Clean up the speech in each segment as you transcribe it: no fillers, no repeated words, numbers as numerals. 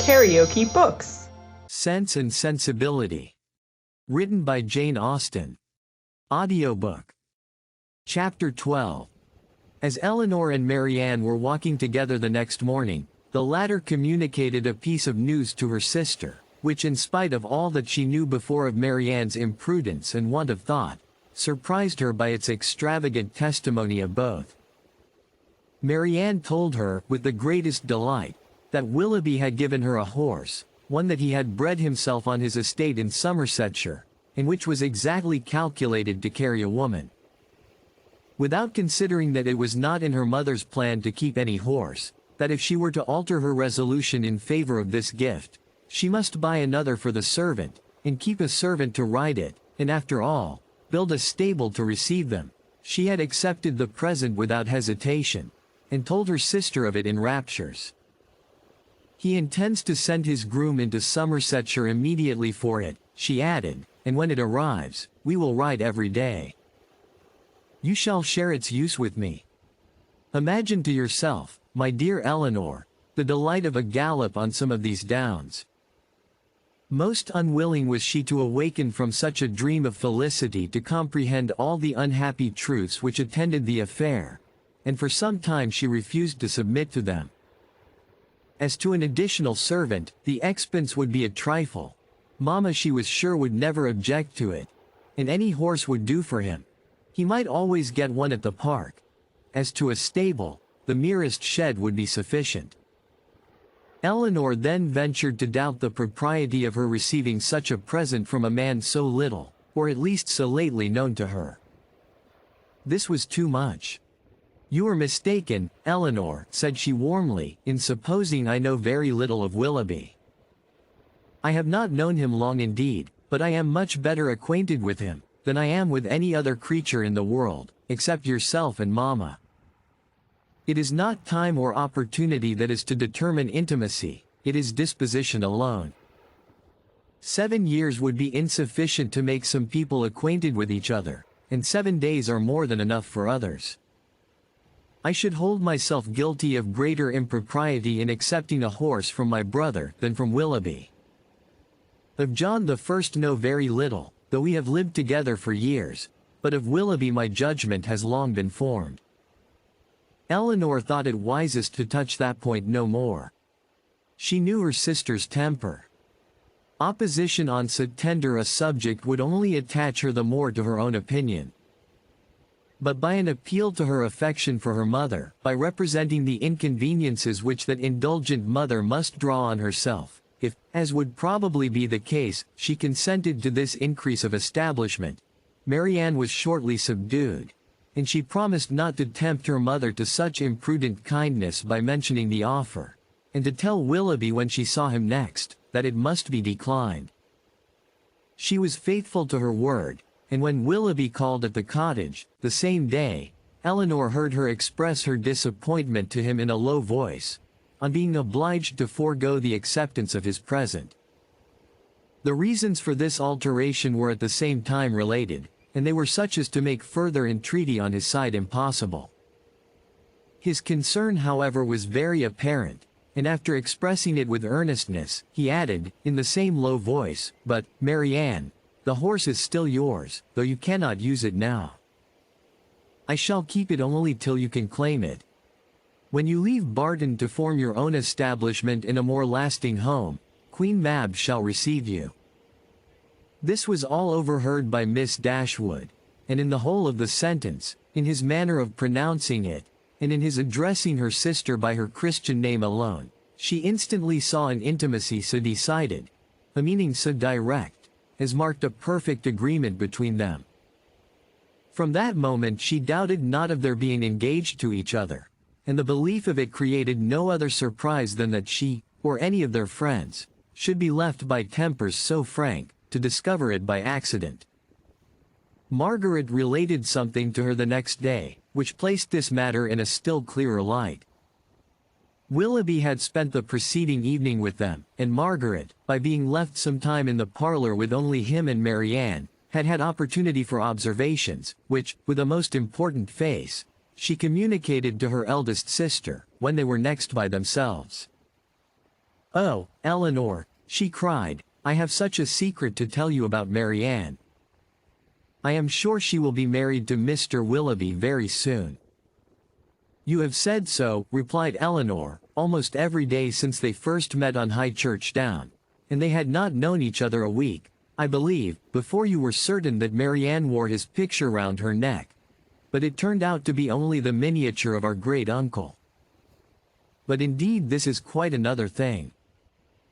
KaraokeBooks. Sense and Sensibility. Written by Jane Austen. Audiobook. Chapter 12. As Eleanor and Marianne were walking together the next morning, the latter communicated a piece of news to her sister, which, in spite of all that she knew before of Marianne's imprudence and want of thought, surprised her by its extravagant testimony of both. Marianne told her, with the greatest delight, that Willoughby had given her a horse, one that he had bred himself on his estate in Somersetshire, and which was exactly calculated to carry a woman. Without considering that it was not in her mother's plan to keep any horse, that if she were to alter her resolution in favor of this gift, she must buy another for the servant, and keep a servant to ride it, and after all, build a stable to receive them, she had accepted the present without hesitation, and told her sister of it in raptures. He intends to send his groom into Somersetshire immediately for it, she added, and when it arrives, we will ride every day. You shall share its use with me. Imagine to yourself, my dear Eleanor, the delight of a gallop on some of these downs. Most unwilling was she to awaken from such a dream of felicity to comprehend all the unhappy truths which attended the affair, and for some time she refused to submit to them. As to an additional servant, the expense would be a trifle. Mamma, she was sure, would never object to it, and any horse would do for him. He might always get one at the park. As to a stable, the merest shed would be sufficient. Eleanor then ventured to doubt the propriety of her receiving such a present from a man so little, or at least so lately known to her. This was too much. You are mistaken, Eleanor, said she warmly, in supposing I know very little of Willoughby. I have not known him long indeed, but I am much better acquainted with him than I am with any other creature in the world, except yourself and Mamma. It is not time or opportunity that is to determine intimacy, it is disposition alone. 7 years would be insufficient to make some people acquainted with each other, and 7 days are more than enough for others. I should hold myself guilty of greater impropriety in accepting a horse from my brother than from Willoughby. Of John the First know very little, though we have lived together for years, but of Willoughby my judgment has long been formed. Eleanor thought it wisest to touch that point no more. She knew her sister's temper. Opposition on so tender a subject would only attach her the more to her own opinion. But by an appeal to her affection for her mother, by representing the inconveniences which that indulgent mother must draw on herself, if, as would probably be the case, she consented to this increase of establishment, Marianne was shortly subdued, and she promised not to tempt her mother to such imprudent kindness by mentioning the offer, and to tell Willoughby when she saw him next, that it must be declined. She was faithful to her word, and when Willoughby called at the cottage, the same day, Eleanor heard her express her disappointment to him in a low voice, on being obliged to forego the acceptance of his present. The reasons for this alteration were at the same time related, and they were such as to make further entreaty on his side impossible. His concern, however, was very apparent, and after expressing it with earnestness, he added, in the same low voice, "But, Marianne, the horse is still yours, though you cannot use it now. I shall keep it only till you can claim it. When you leave Barton to form your own establishment in a more lasting home, Queen Mab shall receive you." This was all overheard by Miss Dashwood, and in the whole of the sentence, in his manner of pronouncing it, and in his addressing her sister by her Christian name alone, she instantly saw an intimacy so decided, a meaning so direct, as marked a perfect agreement between them. From that moment she doubted not of their being engaged to each other, and the belief of it created no other surprise than that she, or any of their friends, should be left by tempers so frank, to discover it by accident. Margaret related something to her the next day, which placed this matter in a still clearer light. Willoughby had spent the preceding evening with them, and Margaret, by being left some time in the parlor with only him and Marianne, had had opportunity for observations, which, with a most important face, she communicated to her eldest sister, when they were next by themselves. "Oh, Eleanor," she cried, "I have such a secret to tell you about Marianne. I am sure she will be married to Mr. Willoughby very soon." "You have said so," replied Eleanor, "almost every day since they first met on High Church Down. And they had not known each other a week, I believe, before you were certain that Marianne wore his picture round her neck. But it turned out to be only the miniature of our great uncle. But indeed this is quite another thing.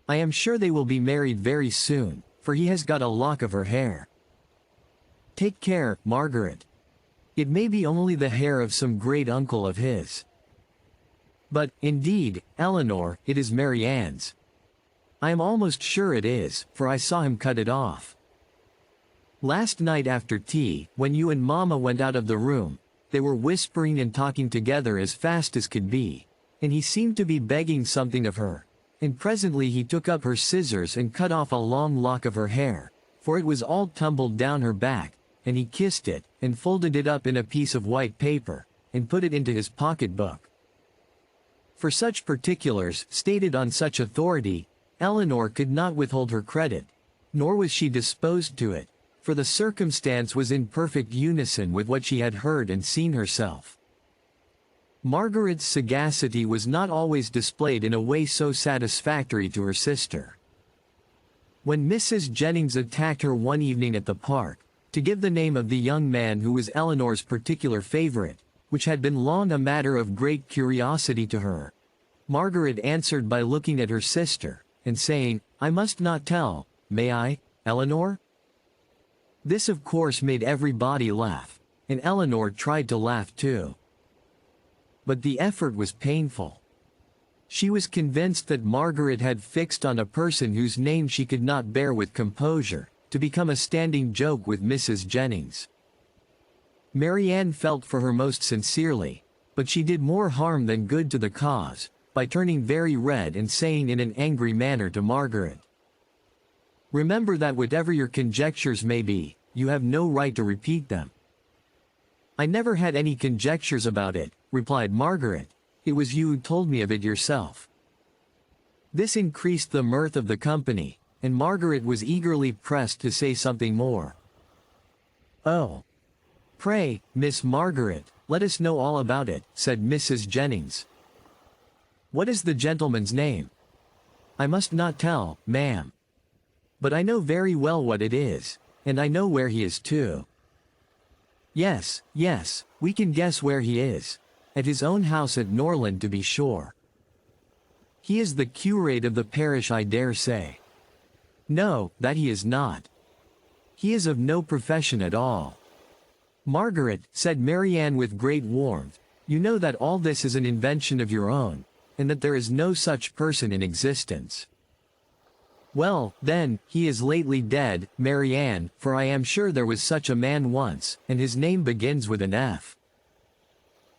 I am sure they will be married very soon, for he has got a lock of her hair. Take care, Margaret. It may be only the hair of some great uncle of his. But, indeed, Eleanor, it is Marianne's. I am almost sure it is, for I saw him cut it off. Last night after tea, when you and Mamma went out of the room, they were whispering and talking together as fast as could be, and he seemed to be begging something of her, and presently he took up her scissors and cut off a long lock of her hair, for it was all tumbled down her back, and he kissed it, and folded it up in a piece of white paper, and put it into his pocket-book. For such particulars, stated on such authority, Eleanor could not withhold her credit, nor was she disposed to it, for the circumstance was in perfect unison with what she had heard and seen herself. Margaret's sagacity was not always displayed in a way so satisfactory to her sister. When Mrs. Jennings attacked her one evening at the park, to give the name of the young man who was Eleanor's particular favorite, which had been long a matter of great curiosity to her, Margaret answered by looking at her sister, and saying, "I must not tell, may I, Eleanor?" This of course made everybody laugh, and Eleanor tried to laugh too. But the effort was painful. She was convinced that Margaret had fixed on a person whose name she could not bear with composure, to become a standing joke with Mrs. Jennings. Marianne felt for her most sincerely, but she did more harm than good to the cause, by turning very red and saying in an angry manner to Margaret, "Remember that whatever your conjectures may be, you have no right to repeat them." "I never had any conjectures about it," replied Margaret. "It was you who told me of it yourself." This increased the mirth of the company, and Margaret was eagerly pressed to say something more. "Oh, pray, Miss Margaret, let us know all about it," said Mrs. Jennings. "What is the gentleman's name?" "I must not tell, ma'am. But I know very well what it is, and I know where he is too." "Yes, yes, we can guess where he is. At his own house at Norland to be sure." "He is the curate of the parish, I dare say." "No, that he is not. He is of no profession at all." "Margaret," said Marianne with great warmth, "you know that all this is an invention of your own, and that there is no such person in existence." "Well, then, he is lately dead, Marianne, for I am sure there was such a man once, and his name begins with an F."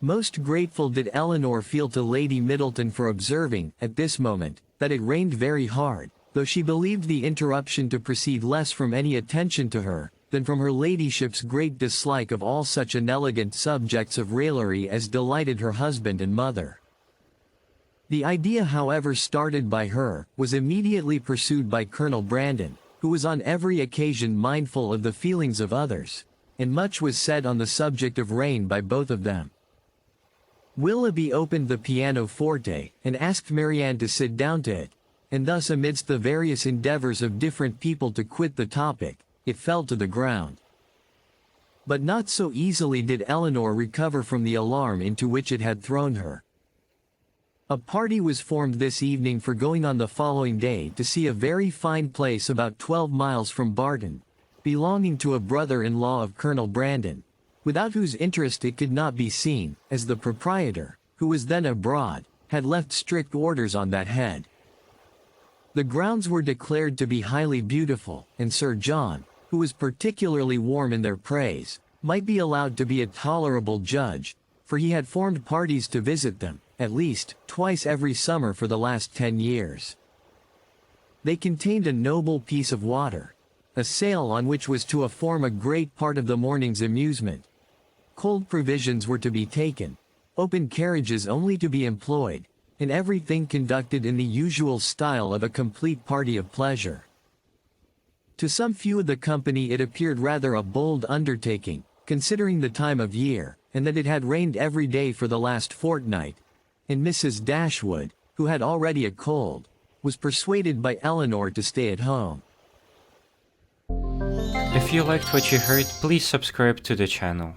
Most grateful did Eleanor feel to Lady Middleton for observing, at this moment, that it rained very hard, though she believed the interruption to proceed less from any attention to her, than from her ladyship's great dislike of all such inelegant subjects of raillery as delighted her husband and mother. The idea, however, started by her, was immediately pursued by Colonel Brandon, who was on every occasion mindful of the feelings of others, and much was said on the subject of rain by both of them. Willoughby opened the pianoforte, and asked Marianne to sit down to it, and thus amidst the various endeavors of different people to quit the topic, it fell to the ground. But not so easily did Eleanor recover from the alarm into which it had thrown her. A party was formed this evening for going on the following day to see a very fine place about 12 miles from Barton, belonging to a brother-in-law of Colonel Brandon, without whose interest it could not be seen, as the proprietor, who was then abroad, had left strict orders on that head. The grounds were declared to be highly beautiful, and Sir John, who was particularly warm in their praise, might be allowed to be a tolerable judge, for he had formed parties to visit them, at least, twice every summer for the last 10 years. They contained a noble piece of water, a sail on which was to form a great part of the morning's amusement. Cold provisions were to be taken, open carriages only to be employed, and everything conducted in the usual style of a complete party of pleasure. To some few of the company it appeared rather a bold undertaking, considering the time of year, and that it had rained every day for the last fortnight, and Mrs. Dashwood, who had already a cold, was persuaded by Elinor to stay at home. If you liked what you heard, please subscribe to the channel.